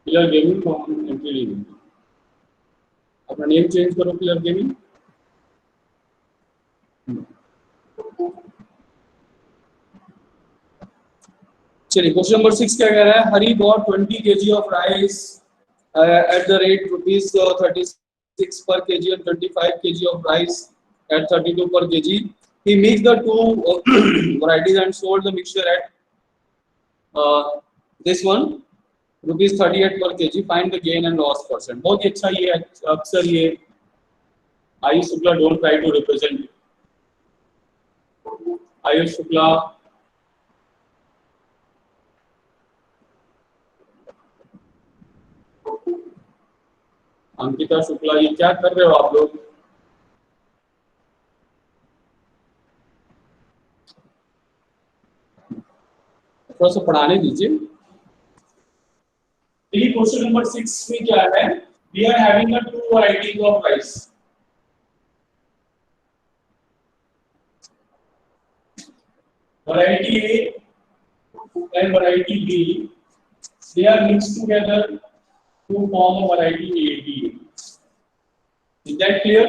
Clear gaming common entry नहीं दूंगी, अपना नेम चेंज करो क्लियर गेमिंग। चलिए क्वेश्चन नंबर 6 क्या कह रहा है, Hari bought 20 kg of rice at the rate rupees 36 per kg and 25 kg of rice at 32 per kg. He mixed the two varieties and sold the mixture at this one rupees 38 per kg. Find the gain and loss percent. बहुत ही अच्छा ये अक्सर ये Ayush Shukla don't try to represent Ayush Shukla Ankita Shukla, ये क्या कर रहे हो आप लोग? थोड़ा सा पढ़ाने दीजिए। क्वेश्चन नंबर 6 में क्या है, we are having two varieties of rice. Variety A and variety B, they are mixed together to form a variety AB. Is that clear?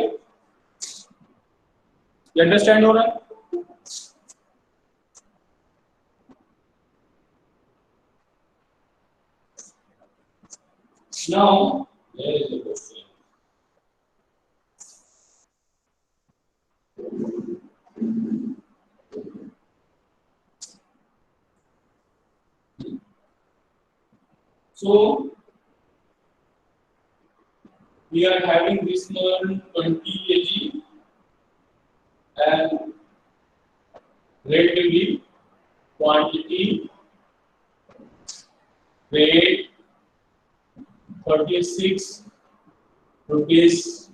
You understand हो रहा है? Now, here is the question. So, we are having this one 20 kg and rate will be quantity, weight 36 rupees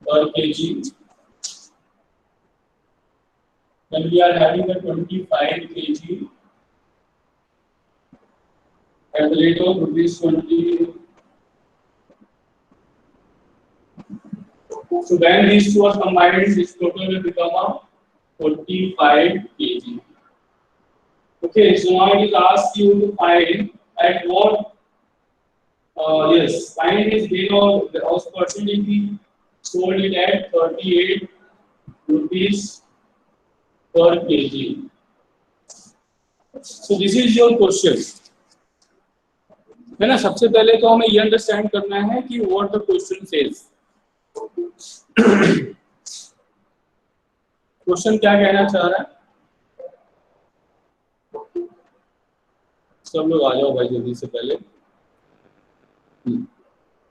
per kg. Then we are having a 25 kg at the rate of rupees 20. So when these two are combined, this total will become a 45 kg. Okay, so now it is asked you to find at what yes, find this gain of the house percentage. We sold it at 38 rupees per kg. So this is your question. है ना, सबसे पहले तो हमें ये understand करना है कि what the question says. Question क्या कहना चाह रहा है? सब लोग आ जाओ भाई जल्दी से पहले।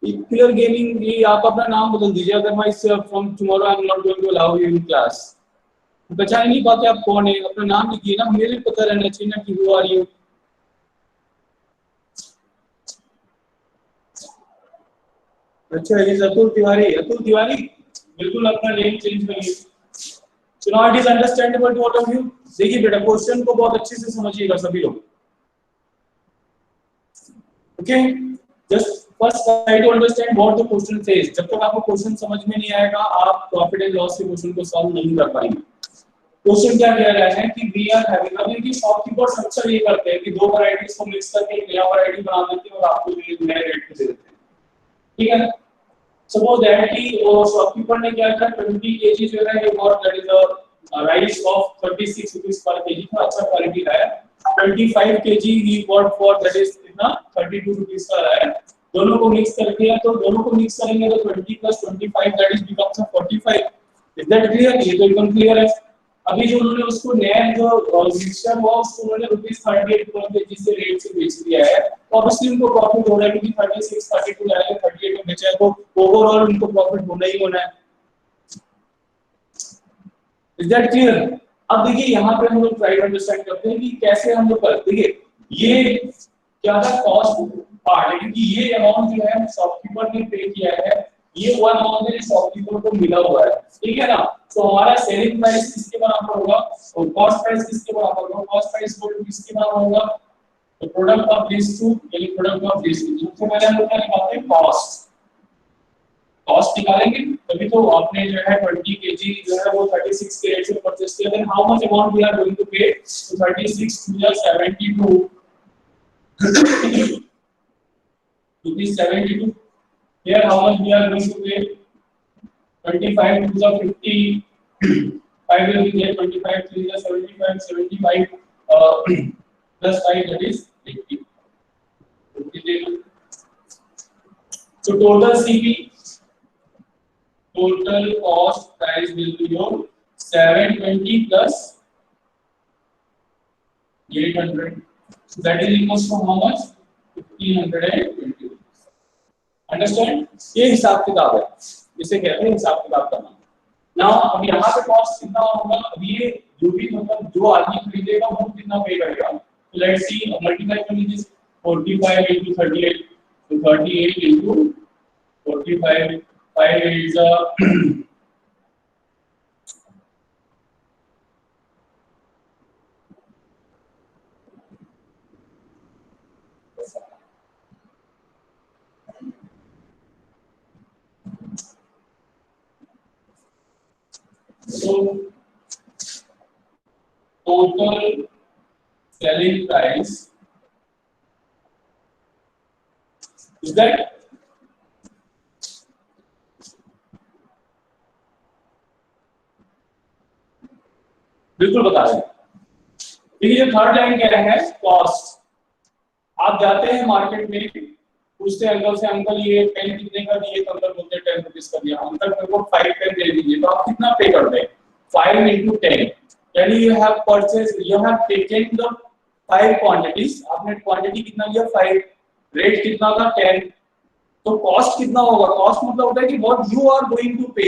क्लियर गेमिंग, ये आप अपना नाम बदल दीजिए, otherwise from tomorrow I am not going to allow you in class. पहचान नहीं पाते आप कौन है, अपना नाम लिखिए ना, मुझे भी पता रहना चाहिए ना कि हु आर यू। अच्छा, ये अतुल तिवारी, अतुल तिवारी बिल्कुल अपना नेम चेंज करिए। So now it is understandable to all of you. देखिए बेटा, क्वेश्चन को बहुत अच्छे से समझिएगा सभी लोग। Okay, just first try to understand what the question says. जब तक आपको क्वेश्चन समझ में नहीं आएगा, आप प्रॉफिट एंड लॉस के क्वेश्चन को सॉल्व नहीं कर पाएंगे। क्वेश्चन क्या कह रहा है कि वी आर हैविंग, अब इनकी शॉपकीपर स्ट्रक्चर ये करते हैं कि दो वैरायटीज को मिक्स करके एक नया वैरायटी बना देते हैं और आपको नए रेट पे दे देते हैं। ठीक है, सपोज दैट कि शॉपकीपर ने क्या किया, 20 kg जो है ये और that is a rice of 36 rupees पर केजी का अच्छा क्वालिटी का है। 25 kg he bought for that is इतना 32 रुपीस का है। दोनों को मिक्स करके, तो दोनों को मिक्स करेंगे तो 20 + 25 that is becomes 45। Is that clear? ये तो एकदम क्लियर है। अभी जो उन्होंने उसको नया जो मिक्सचर हुआ उसको उन्होंने रुपीस 38 पर केजी से रेट से बेच दिया है, तो ऑब्वियसली उनको प्रॉफिट हो रहा है क्योंकि 36 32 लाया 38 में बेचा है, तो ओवरऑल उनको प्रॉफिट होना ही होना है। Is that clear? अब देखिए यहाँ पे हम लोग ट्राई टू अंडरस्टैंड करते हैं कि कैसे हम लोग करते हैं। ये क्या था, कॉस्ट पार्ट है, क्योंकि ये अमाउंट जो है शॉपकीपर ने पे किया है, ये वन अमाउंट है शॉपकीपर को मिला हुआ है। ठीक है ना, तो हमारा सेलिंग प्राइस किसके बराबर होगा और कॉस्ट प्राइस किसके बराबर होगा? कॉस्ट प्राइस को किसके बराबर होगा? तो प्रोडक्ट ऑफ दिस टू, यानी प्रोडक्ट ऑफ दिस टू। सबसे पहले हम लोग क्या निकालते हैं? कॉस्ट। कॉस्ट निकालेंगे तभी तो आपने जो है 20 kg जो है वो 36 के रेट से परचेज किया। Then how much amount we are going to pay? तो 36 * 72 rupees 72. Here how much we are going to pay? 25 to the 50. 5 will be there. 25 to the 75. 75 plus 5, that is 80. So total CP, total cost price will be your 720 plus 800. So that is equals to how much? 1520. Understand? ये हिसाब किताब है, इसे कहते हैं हिसाब किताब करना। Now अब यहाँ पे कॉस्ट कितना होगा? अब ये जो भी मतलब जो आदमी खरीदेगा वो कितना पे करेगा? So let's see, multiply कर लीजिए 45 into 38. So 38 into 45. 5 is so total selling price is that बिल्कुल बता रहे हैं। देखिए थर्ड लाइन क्या है? कॉस्ट। आप जाते हैं मार्केट में, पूछते हैं अंकल से, अंकल ये पेन कितने का दिए? तो अंकल बोलते हैं 10 रुपीस का दिया। अंकल मेरे को 5 पेन दे दीजिए। तो आप कितना पे कर दें? 5 into 10, यानी you have purchased, you have taken the 5 quantities. आपने क्वांटिटी कितना लिया? 5। रेट कितना था? 10। तो कॉस्ट कितना होगा? कॉस्ट मतलब होता है कि what you are going to pay.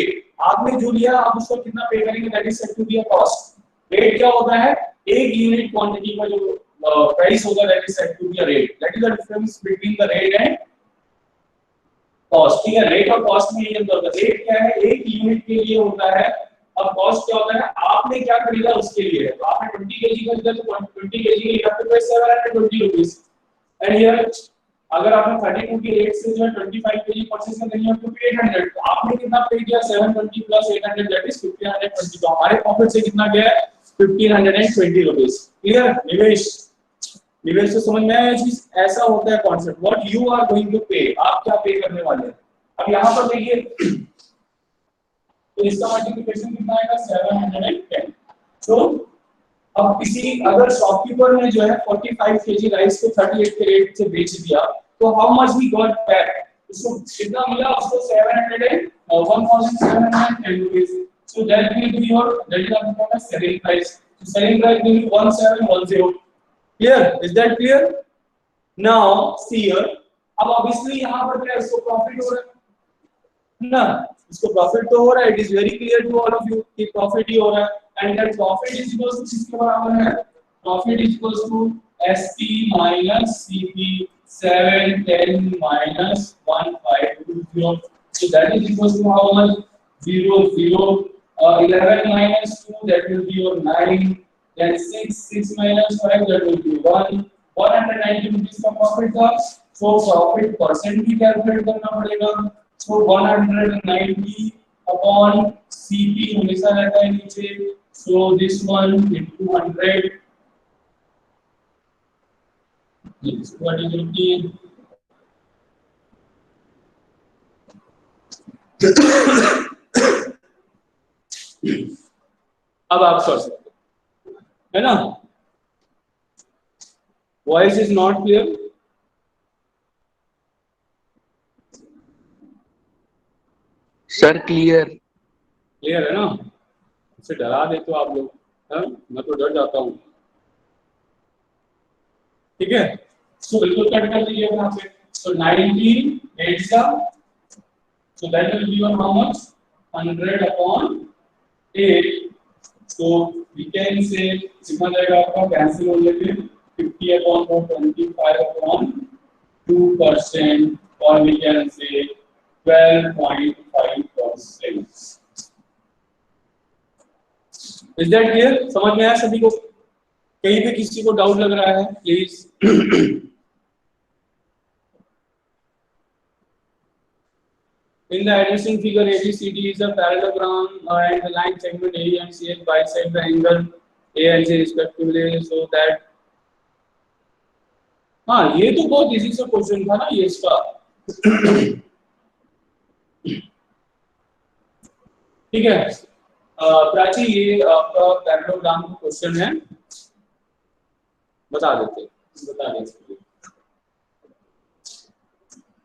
आपने जो लिया आप उसको कितना पे करेंगे, that is said to be a cost. Rate क्या होता है? एक यूनिट क्वांटिटी का जो प्राइस होगा, that is said to be a rate. That is the difference between the rate and cost. ठीक है, रेट और कॉस्ट में ये अंतर होता है। रेट क्या है? एक यूनिट के लिए होता है, अब कॉस्ट क्या होता है? आपने क्या खरीदा उसके लिए है। तो आपने 20 केजी का खरीदा तो 20 केजी के लिए आपके पास 720 रुपीस। एंड हियर अगर आपने 32 के रेट से जो है 25 केजी परचेज करनी है तो 800। तो आपने कितना पे किया? 720 प्लस 800, दैट इज 1520। तो हमारे प्रॉफिट से कितना गया है? 1520 रुपीस। क्लियर? निवेश, निवेश से समझ में आया चीज? ऐसा होता है concept, what you are going to pay, आप क्या पे करने वाले हैं। अब यहाँ पर देखिए तो इसका मल्टीप्लिकेशन कितना आएगा? 710। तो अब किसी अगर शॉपकीपर ने जो है 45 केजी राइस को 38 के रेट से बेच दिया तो how much he got back? उसको कितना मिला? उसको 1710 rupees. So that will be your, that is आपका selling price. So selling price will be 1710। Clear? Is that clear? Now see here, अब ऑब्वियसली यहां पर क्या इसको प्रॉफिट हो रहा है ना, इसको प्रॉफिट तो हो रहा है। It is very clear to all of you कि प्रॉफिट ही हो रहा है। And that profit is equal to किसके बराबर है? Profit is equal to SP minus CP 710 minus 1520। So that is equal to how much? 0 0 11 minus 2, that will be your 9. Then 6 minus 5, that will be 1. 190 rupees का profit था। So profit percent भी calculate करना पड़ेगा। So 190 upon CP हमेशा रहता है नीचे। So this one into 100. Yes, what is it? अब आप कर सकते है ना? Voice is not clear? Sir clear clear है ना? इसे डरा दे तो आप लोग, मैं तो डर जाता हूँ। ठीक है, सो बिल्कुल कट कर दीजिए यहाँ पे। सो 90 8 का, so that will be your how much? 100 upon 8। So we can say कितना जाएगा आपका? कैंसिल हो जाएगा 50 अपॉन 25 अपॉन 2%, और we can say 12.5%। Is that clear? समझ में आया सभी को? कहीं पे किसी को डाउट लग रहा है please? In the adjacent figure, ABCD is a parallelogram and the line segment A and CH bisect the angle A and C respectively, so that हाँ ये तो बहुत इजी सा क्वेश्चन था ना ये इसका। ठीक है, प्राची ये आपका पैरेललोग्राम का क्वेश्चन है, बता देते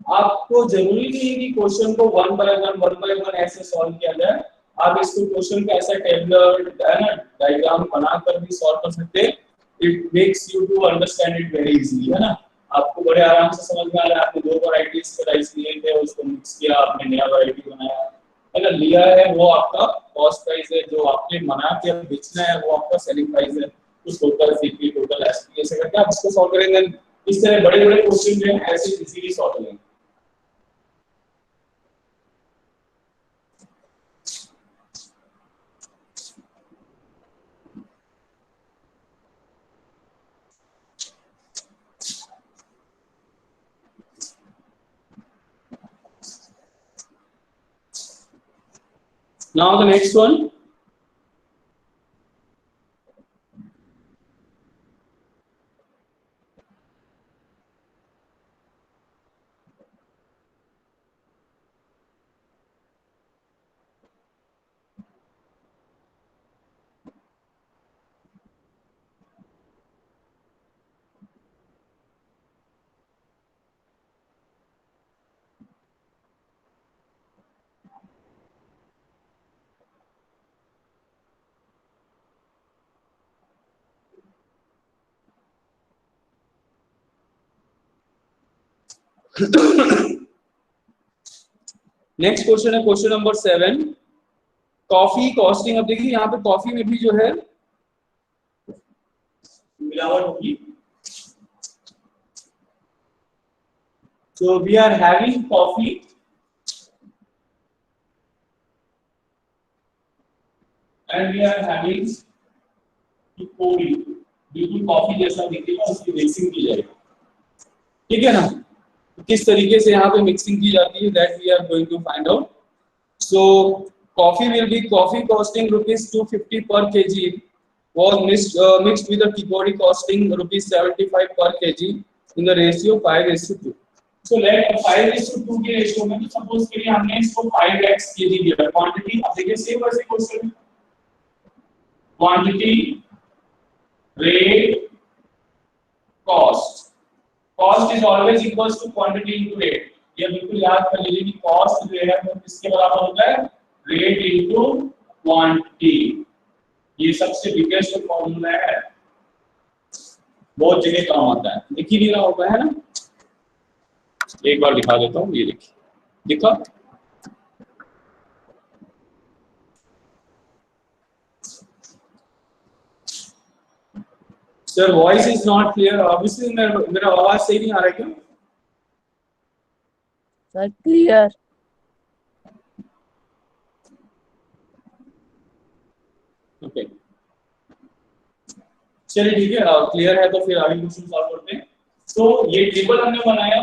आपको जरूरी नहीं है कि क्वेश्चन को वन बाय वन ऐसे सॉल्व किया जाए, आप इसको क्वेश्चन का ऐसा टेबलर है ना डायग्राम बनाकर भी सॉल्व कर सकते हैं। It makes you to understand it very easily, है ना, आपको बड़े आराम से समझ में आ रहा है। आपने दो वैरायटीज के राइस लिए थे, उसको मिक्स किया, आपने नया वैरायटी बनाया, अगर लिया है वो आपका कॉस्ट प्राइस है, जो आपने बना के बेचना है वो आपका सेलिंग प्राइस है। उस टोटल सीपी टोटल एसपी ऐसे करके आप इसको सॉल्व करेंगे। इस तरह बड़े बड़े क्वेश्चन जो है ऐसे इजीली सॉल्व करेंगे। Now the next one, next question है क्वेश्चन नंबर 7, कॉफी कॉस्टिंग। अब देखिए यहाँ पे कॉफी में भी जो है मिलावट होगी। So we are having coffee and we are having कोरी, बिल्कुल कॉफी जैसा दिखेगा, उसकी मिक्सिंग की जाएगी, ठीक है ना। किस तरीके से यहाँ पे मिक्सिंग की जाती है that we are going to find out. So coffee will be coffee costing ₹250 per kg was mixed with a Kikori costing ₹75 per kg in the ratio 5:2. So let 5:2 के रेशियो में, तो सपोज के लिए हमने इसको 5x kg दिया quantity. अब देखिए सेम वैसे question, quantity rate cost, cost is always equals to quantity into rate। ये बिल्कुल याद कर लीजिए कि cost जो है वो किसके बराबर होता है, rate into quantity। ये सबसे बिगेस्ट फॉर्मूला है, बहुत जगह काम आता है, लिख ही नहीं रहा होगा, है ना। एक बार दिखा देता हूँ, ये देखिए दिखा। Sir voice is not clear, obviously मेरा आवाज सही नहीं आ रहा है क्या? Sir clear. ओके चलिए ठीक है, क्लियर है तो फिर आगे क्वेश्चन सॉल्व करते हैं। तो ये टेबल हमने बनाया,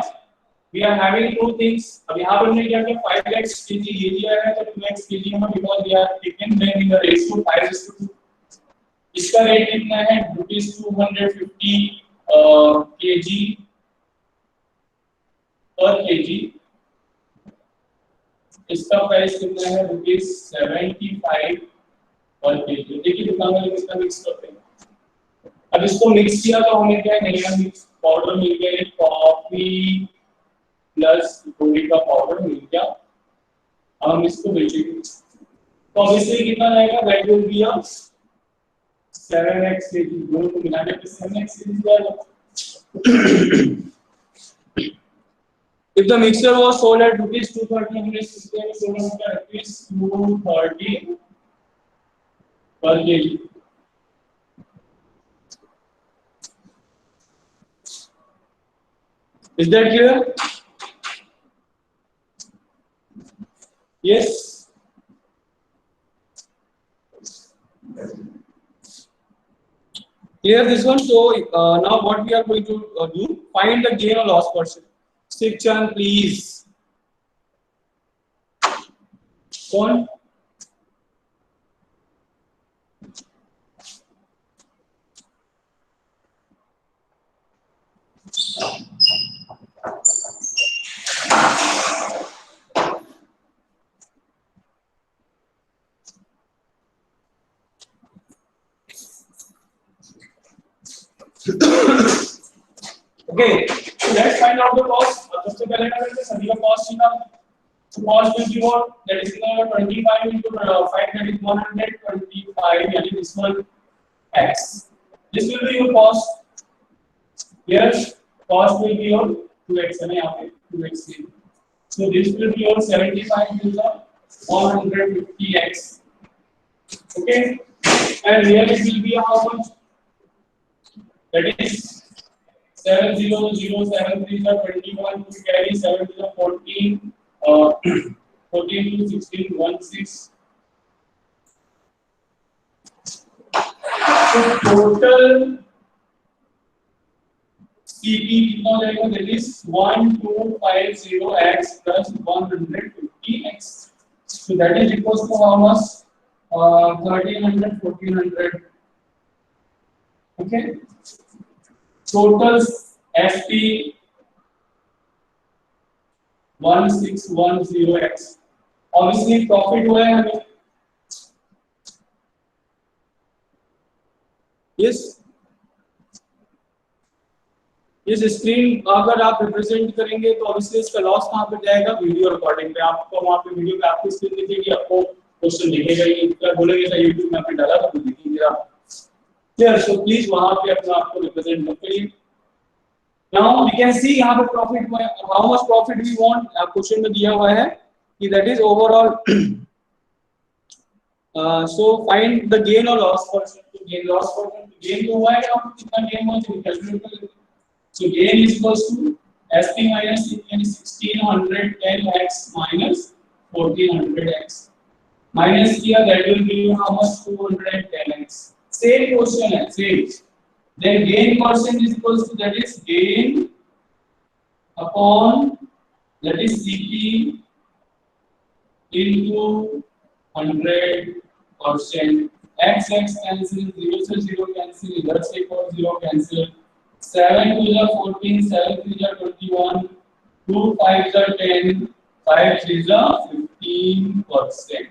we are having two things. अब यहाँ पर हमने क्या किया, 5x kg ये दिया है तो 2x kg हम because we are taken then in the ratio 5:2। इसका रेट कितना है, ₹250 kg पर kg। इसका प्राइस कितना है, ₹75 पर kg। देखिए दुकान वाले कितना मिक्स करते हैं। अब इसको मिक्स किया तो हमें क्या नया मिक्स पाउडर मिल गया, कॉफी प्लस गोली का पाउडर मिल गया। अब हम इसको बेचेंगे तो ऑब्वियसली कितना आएगा, that will B 7x kg, दोनों को मिलाने पे 7x kg आएगा। If the mixture was sold at ₹230, हमने इसके में सोल्ड होगा ₹230 per kg। Is that clear? Yes. Clear this one? So now what we are going to do? Find the gain or loss percent. Shikshan, please. कौन? Okay, so let's find out the cost. सबसे पहले क्या करते हैं, सभी का cost निकाल। So cost will be what? That is 25 into 5, that is 125, यानी this one x. This will be your cost. Yes, cost will be your 2x है ना यहाँ पे 2x. So this will be your 75 into the 150x. Okay, and here it will be how much? That is 70073 the 21 to carry 7 to the 14. 14 to 16 16. So total CP कितना हो जाएगा? That is 1250x plus 150x. So that is equals to how much? 1300 1400. Okay. Total FP 1610x. Obviously profit हुआ है हमें. इस screen अगर आप represent करेंगे तो ऑब्वियसली इसका लॉस कहाँ पे जाएगा? वीडियो रिकॉर्डिंग पे। आपको वहाँ पे वीडियो पे आपकी स्क्रीन दिखेगी, आपको क्वेश्चन दिखेगा, ये बोलेंगे सर यूट्यूब में आपने डाला तो दिखेगा क्लियर। सो प्लीज वहाँ पे अपना आपको रिप्रेजेंट मत करिए। Now we can see यहाँ पे profit हुआ है। How much profit we want? Question में दिया हुआ है कि that is overall. So find the gain or loss portion. तो gain loss portion gain तो हुआ है, अब कितना gain हुआ है कैलकुलेट कर लेते हैं। So gain is equals to SP minus CP यानी 1610x minus 1400x minus किया that will give you how much 210x. Same question है same. Then gain percent is equals to that is gain upon that is CP into 100%. X cancel, 0 से 0 cancel, इधर से 0 cancel. 7 to the 14, 7 to the 21, 2 5 to 10, 5 to the 15%.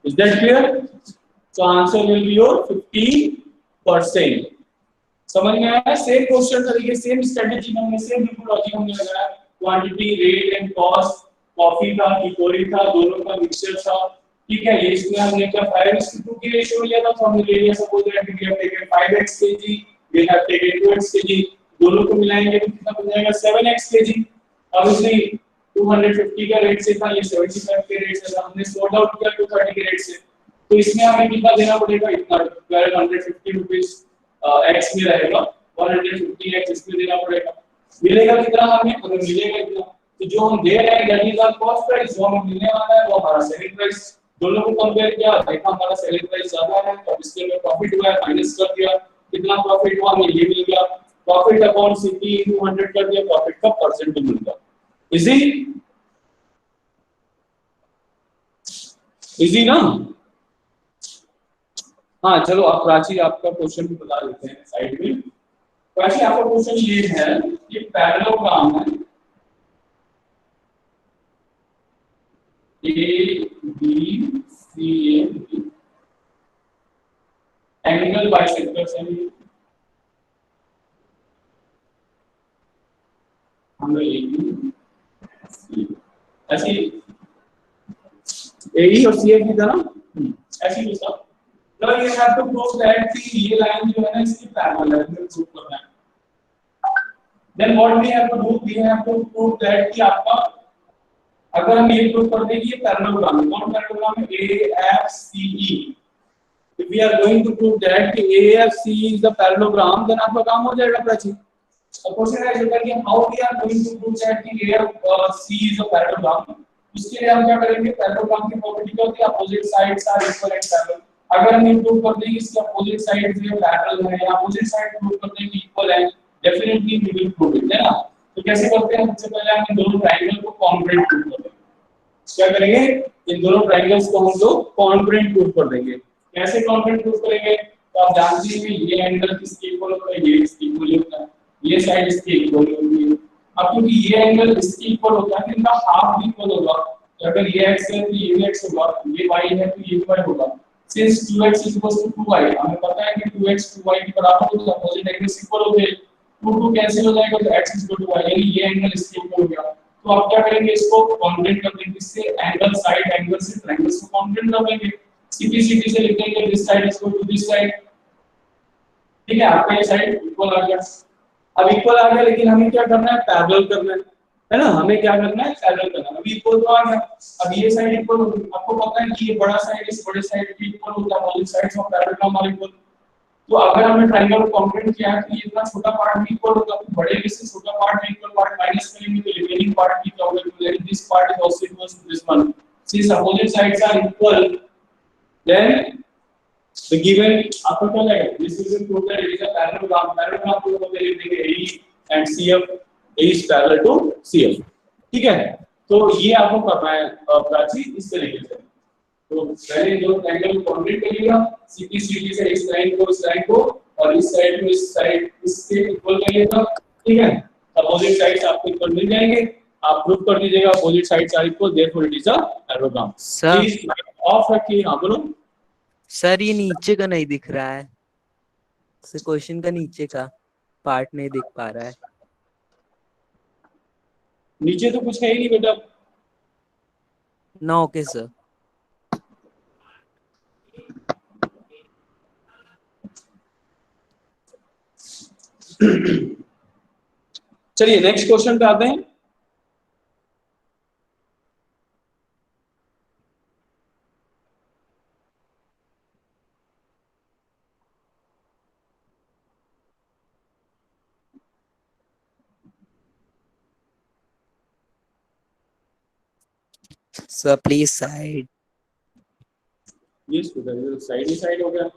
Is that clear? So answer will be your 15%. समझ में आया? Same question तरीके same strategy हमने same बिल्कुल logic हमने लगाया। Quantity rate and cost, coffee था किकोरी था, दोनों का मिक्सचर था, ठीक है। ये इसमें हमने क्या 5:2 की रेशियो लिया था, तो हमने ले लिया suppose that we have taken 5x kg, we have taken 2x kg, दोनों को मिलाएंगे तो कितना बन जाएगा 7x kg। ऑब्वियसली 250 का रेट से था, ये 75 के रेट से था, हमने सॉर्ट आउट किया 230 के रेट से, तो इसमें हमें कितना देना पड़ेगा? इतना 1250 रुपीस x में रहेगा, 150x इसमें देना पड़ेगा। मिलेगा कितना हमें? अगर मिलेगा इतना तो जो हम दे रहे हैं that is our cost price, जो हमें मिलने वाला है वो हमारा सेलिंग प्राइस। दोनों को कंपेयर किया, देखा हमारा सेलिंग प्राइस ज्यादा है तो इसके में प्रॉफिट हुआ है, माइनस कर दिया, कितना प्रॉफिट हुआ हमें ये मिल गया। प्रॉफिट अपॉन CP into 100 कर दिया, प्रॉफिट का परसेंटेज मिल गया। इजी ना? हाँ चलो आप प्राची आपका क्वेश्चन भी बता देते हैं साइड में। प्राची आपका क्वेश्चन ये है, ये पैरेललोग्राम है ABCA, एंगल बाइसेक्टर्स है हम ऐसी AE और CA की तरह ऐसी कुछ था। Now you have to prove that कि ये लाइन जो है ना इसकी पैरेलल है, हमें प्रूव करना है। Then what we have to do? We have to prove that कि आपका अगर हम ये प्रूव कर दें कि ये पैरेललोग्राम है, कौन पैरेललोग्राम है? AFCE। If we are going to prove that कि AFCE is the parallelogram, then आपका काम हो जाएगा प्राची। अब क्वेश्चन है कि how we are going to prove that कि AFCE is a parallelogram। इसके लिए हम क्या करेंगे? पैरेललोग्राम की प्रॉपर्टी क्या होती है? Opposite sides are equal and parallel. अगर हम प्रूव कर दें इसके अपोजिट साइड जो पैरेलल है या अपोजिट साइड प्रूव कर दें कि इक्वल है, definitely we will prove it, है ना। तो कैसे करते हैं? सबसे पहले हम इन दोनों ट्रायंगल को कॉन्ग्रुएंट प्रूव कर देंगे। क्या करेंगे? इन दोनों ट्रायंगल्स को हम लोग कॉन्ग्रुएंट प्रूव कर देंगे। कैसे कॉन्ग्रुएंट प्रूव करेंगे? तो आप जानते हैं ये एंगल किसके इक्वल होता है, ये इसके इक्वल होता है, ये साइड इसके इक्वल होती है। अब क्योंकि ये एंगल इसके इक्वल होता है, इनका हाफ इक्वल होगा, तो अगर ये x है तो ये भी x होगा, ये y है तो ये y होगा। सिंस 2x = 2y, हमें पता है कि 2x 2y के बराबर होता है, अपोजिट एंगल्स इक्वल होते हैं, 2 कैंसिल हो जाएगा तो x = y, यानी ये एंगल इसके ऊपर हो गया। तो आप क्या करेंगे, इसको कॉन्ग्रुएंट कर देंगे, इससे एंगल साइड एंगल से ट्रायंगल्स को कॉन्ग्रुएंट कर देंगे, सीधी से लिख देंगे this side is equal to this side. ठीक है, आपका ये साइड इक्वल आ गया। अब इक्वल आ गया, लेकिन हमें क्या करना है, पैरेलल करना है ना, हमें क्या करना है, पैरेलल करना है। अभी इक्वल तो आ गया, अब ये साइड इक्वल होगी, आपको पता है कि ये बड़ा साइड इस बड़े साइड के इक्वल होता है, opposite sides of parallel are equal. तो अगर हमने ट्रायंगल को कॉन्ग्रुएंट किया है तो ये इतना छोटा पार्ट भी इक्वल होगा, तो बड़े में से छोटा पार्ट में इक्वल पार्ट माइनस करेंगे तो रिमेनिंग पार्ट की क्या होगा, तो this part is also equal to this one. Since opposite sides are equal, then the given आपको क्या लगेगा, this will be prove that it is a parallelogram। parallelogram को हम लिख देंगे AE and CF, A is parallel to CF। ठीक है, तो ये आपको करना है प्राची इस तरीके से। तो पहले जो ट्रायंगल को कॉन्ग्रुएंट करिएगा, सीधी से इस लाइन को और इस साइड को इस साइड इसके इक्वल करिएगा। ठीक है, अपोजिट साइड्स आपको इक्वल मिल जाएंगे, आप प्रूव कर दीजिएगा opposite sides are equal, therefore it is a parallelogram. Please off रखिए। हां बोलो सर, ये नीचे का नहीं दिख रहा है, सर क्वेश्चन का नीचे का पार्ट नहीं दिख पा रहा है। नीचे तो कुछ है ही नहीं बेटा। ना ओके सर। चलिए नेक्स्ट क्वेश्चन पे आते हैं। Sir please side. ये साइड ही साइड हो गया।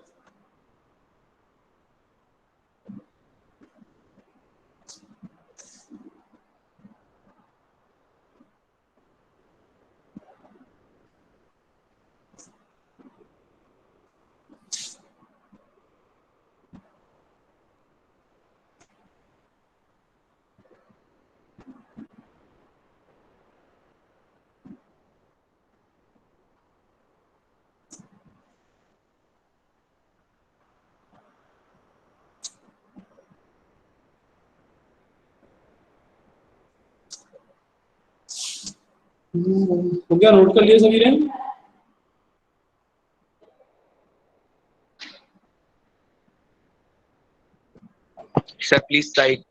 हो गया, नोट कर लिया सभी ने? Sir, please type.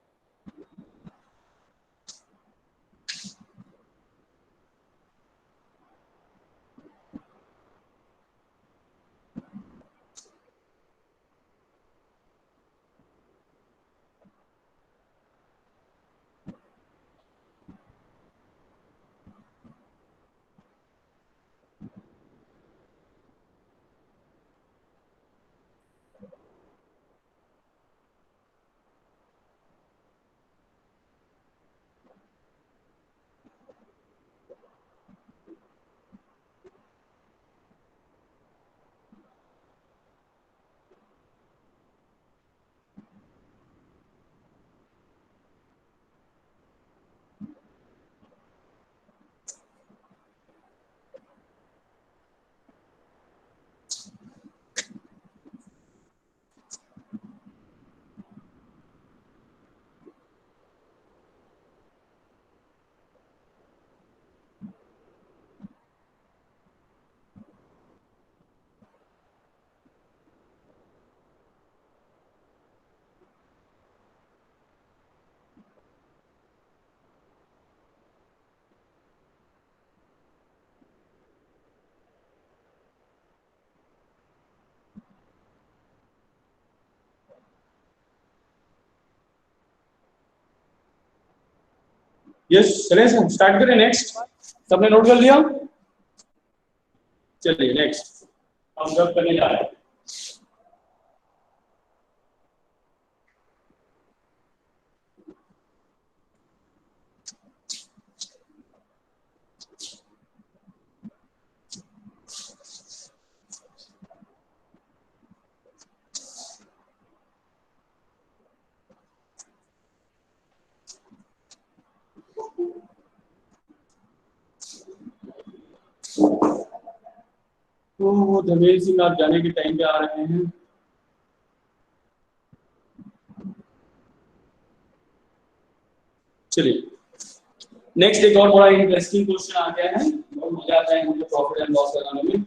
यस, चलें स्टार्ट करें। नेक्स्ट सबने नोट कर लिया? चलिए नेक्स्ट हम जब करने जा रहे हैं। तो वो धर्मेंद्र सिंह आप जाने के टाइम पे आ रहे हैं। चलिए नेक्स्ट एक और बड़ा इंटरेस्टिंग क्वेश्चन आ गया है, बहुत मजा आता है मुझे प्रॉफिट एंड लॉस लगाने में।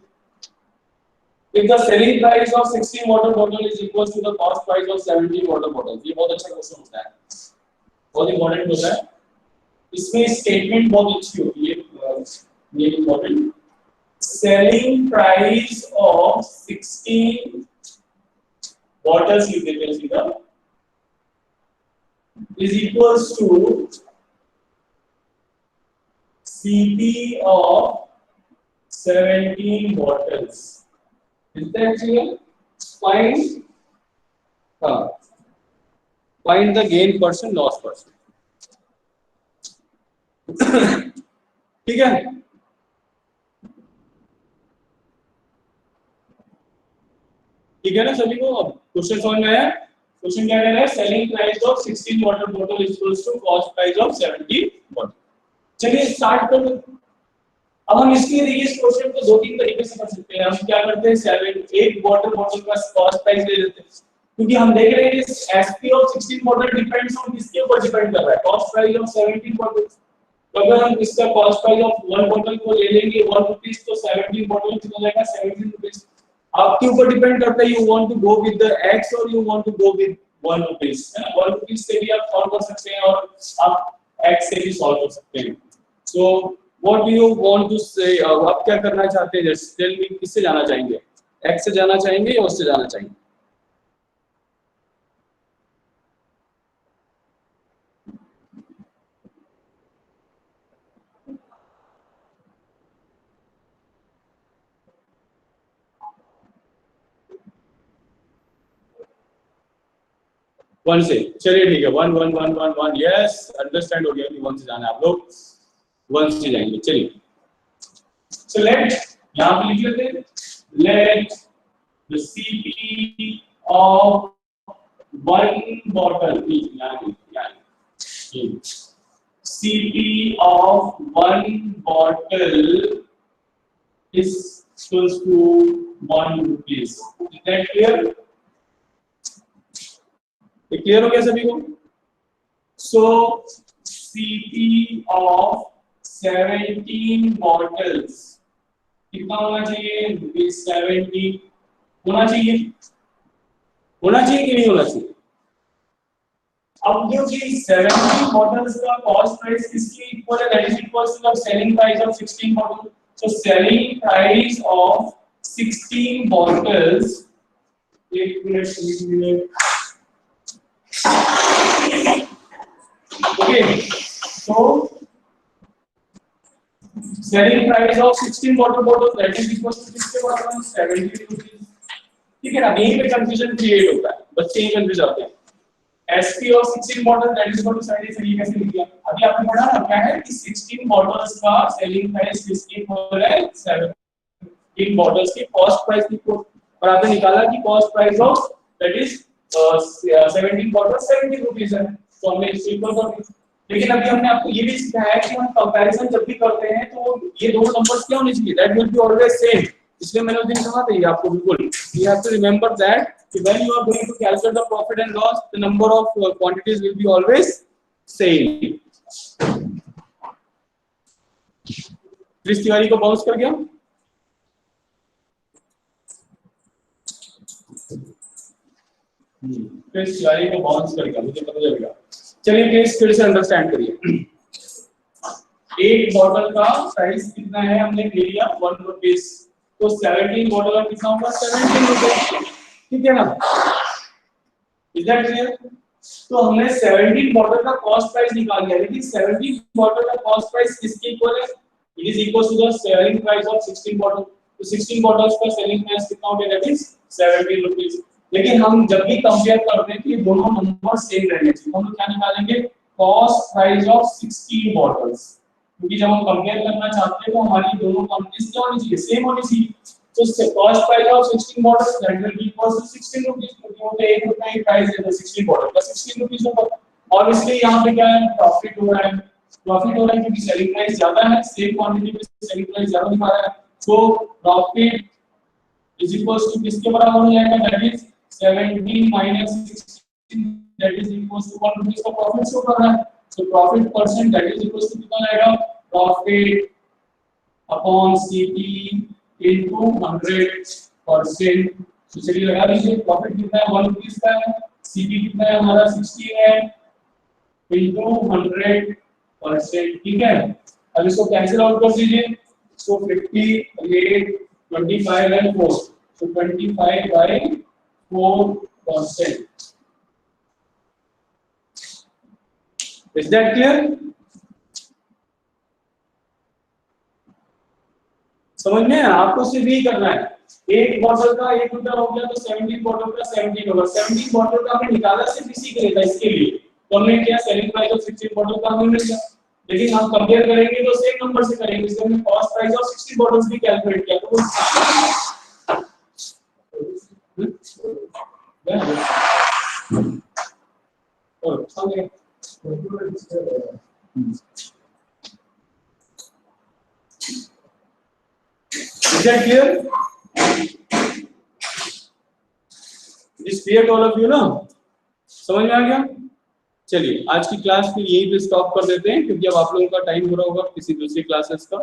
If the selling price of 16 water bottle is equal to the cost price of 17 water bottles, ये बहुत अच्छा क्वेश्चन होता है, बहुत इंपॉर्टेंट होता है। इसमें स्टेटमेंट बहुत अच्छी होती है, ये important. Selling price of 16 bottles लिख देते हैं सीधा, is equals to CP of 17 bottles. Is that clear? Find the gain percent, loss percent. ठीक है, ठीक है ना सभी को? अब क्वेश्चन समझ में आया? क्वेश्चन क्या कह रहा है? Selling price of 16 water bottle equals to cost price of 70 bottle. चलिए स्टार्ट कर लो। अब हम इसके लिए इस क्वेश्चन को दो तीन तरीके से कर सकते हैं। हम क्या करते हैं, 7 एक वाटर बॉटल का कॉस्ट प्राइस ले लेते हैं, क्योंकि हम देख रहे हैं कि SP of 16 bottle depends on किसके ऊपर डिपेंड कर रहा है, कॉस्ट प्राइस ऑफ 17 बॉटल। तो अगर हम इसका कॉस्ट प्राइस ऑफ 1 बॉटल को ले लेंगे 1 रुपीस, तो 17 बॉटल कितना हो जाएगा, 17 रुपीस। आपके ऊपर डिपेंड करता है, you want to go with the X और you want to go with 1 rupees, है ना? 1 रुपीस से भी आप सॉल्व कर सकते हैं और आप एक्स से भी सॉल्व कर सकते हैं। So what do you want to say, आप क्या करना चाहते हैं? जस्ट टेल मी, किससे जाना चाहेंगे, एक्स से जाना चाहेंगे या उससे जाना चाहेंगे? वन से, चलिए ठीक है, 1 1 1 1 1, यस अंडरस्टैंड हो गया कि 1 से जाना है, आप लोग 1 से जाएंगे। चलिए सो लेट, यहां पे लिख लेते हैं, let the CP of 1 bottle, CP of 1 bottle is equals to 1 rupees. Is that clear? ये क्लियर हो गया सभी को? सो सीपी ऑफ 17 बॉटल्स कितना होना चाहिए, 70 होना चाहिए, होना चाहिए कि नहीं होना चाहिए? अब क्योंकि 17 बॉटल्स का कॉस्ट प्राइस किसके इक्वल है, that is equal to the selling price of 16 bottle. So selling price of 16 bottles, एक minute, okay, so selling price of 16 water bottles, that is equal to किसके बराबर है, 70 रुपीस। ठीक है ना? यहीं पे कंफ्यूजन क्रिएट होता है, बच्चे ही कंफ्यूज होते हैं। SP of 16 bottle that is equal to 70, सही कैसे लिख दिया? अभी आपने पढ़ा ना क्या है कि 16 बॉटल्स का सेलिंग प्राइस किसके इक्वल है, 17 बॉटल्स की कॉस्ट प्राइस की इक्वल, और आपने निकाला कि cost price of that is 17 bottle 70 rupees है, तो हमने इसको इक्वल कर दिया। लेकिन अभी हमने आपको ये भी सिखाया है कि हम कंपैरिजन जब भी करते हैं तो ये दोनों नंबर्स क्या होने चाहिए, that will be always same. इसलिए मैंने उस दिन कहा था ये आपको, बिल्कुल you have to remember that कि when you are going to calculate the profit and loss, the number of quantities will be always same. Chris Tiwari को बाउंस कर गया, क्रिस तिवारी को बाउंस कर गया, मुझे पता चलेगा। चलिए केस फिर से अंडरस्टैंड करिए। एक बॉटल का प्राइस कितना है, हमने ले लिया 1 रुपीस, तो 17 बॉटल का कितना होगा, 17 रुपीस। ठीक है ना? Is that clear? तो हमने 17 बॉटल का कॉस्ट प्राइस निकाल लिया, लेकिन 17 बॉटल का कॉस्ट प्राइस किसके इक्वल है, it is equal to the selling price of 16 bottle. तो 16 बॉटल्स का सेलिंग प्राइस कितना हो गया, दैट इज 17 रुपीस। लेकिन हम जब भी कंपेयर करते हैं कि दोनों नंबर सेम रहने चाहिए, हम लोग क्या निकालेंगे, कॉस्ट प्राइस ऑफ 16 बॉटल्स, क्योंकि जब हम कंपेयर करना चाहते हैं तो हमारी दोनों क्वांटिटीज क्या होनी चाहिए, सेम होनी चाहिए। तो cost price of 16 bottles that will be equal to 16 rupees, क्योंकि वो 1 रुपए की प्राइस है, तो 16 बॉटल का 16 रुपीस होगा। और इसलिए यहाँ पे क्या है, प्रॉफिट हो रहा है, प्रॉफिट हो रहा है क्योंकि सेलिंग प्राइस ज्यादा है, सेम क्वांटिटी में सेलिंग प्राइस ज्यादा दिखा रहा है, तो प्रॉफिट इज इक्वल्स टू किसके बराबर हो जाएगा, that is 17 minus 16, that is equals to 1 rupees का प्रॉफिट शो कर रहा है। तो profit percent that is equals to कितना आएगा, प्रॉफिट अपॉन सीपी इनटू 100%। तो चलिए लगा लीजिए, प्रॉफिट कितना है 1 रुपीस का है, सीपी कितना है हमारा 16 है इनटू 100%, ठीक है। अब इसको कैंसिल आउट कर दीजिए, सो 50 8 25 and 4, so 25/4%। Is that clear? समझ में आपको सिर्फ यही करना है, एक बॉटल का 1 रुपया हो गया तो 17 बॉटल का 17 होगा। 17 बॉटल का हमने निकाला सिर्फ इसी के लिए था, इसके लिए तो हमने क्या सेलिंग प्राइस ऑफ 16 बॉटल का हमें मिल गया। लेकिन हम कंपेयर करेंगे तो सेम नंबर से करेंगे, इसलिए हमने कॉस्ट प्राइस ऑफ 60 बॉटल्स भी कैलकुलेट किया। तो और समझे Is that clear? Is clear to all of you ना? समझ में आ गया? चलिए आज की क्लास फिर यही पे स्टॉप कर देते हैं, क्योंकि अब आप लोगों का टाइम हो रहा होगा किसी दूसरी क्लासेस का।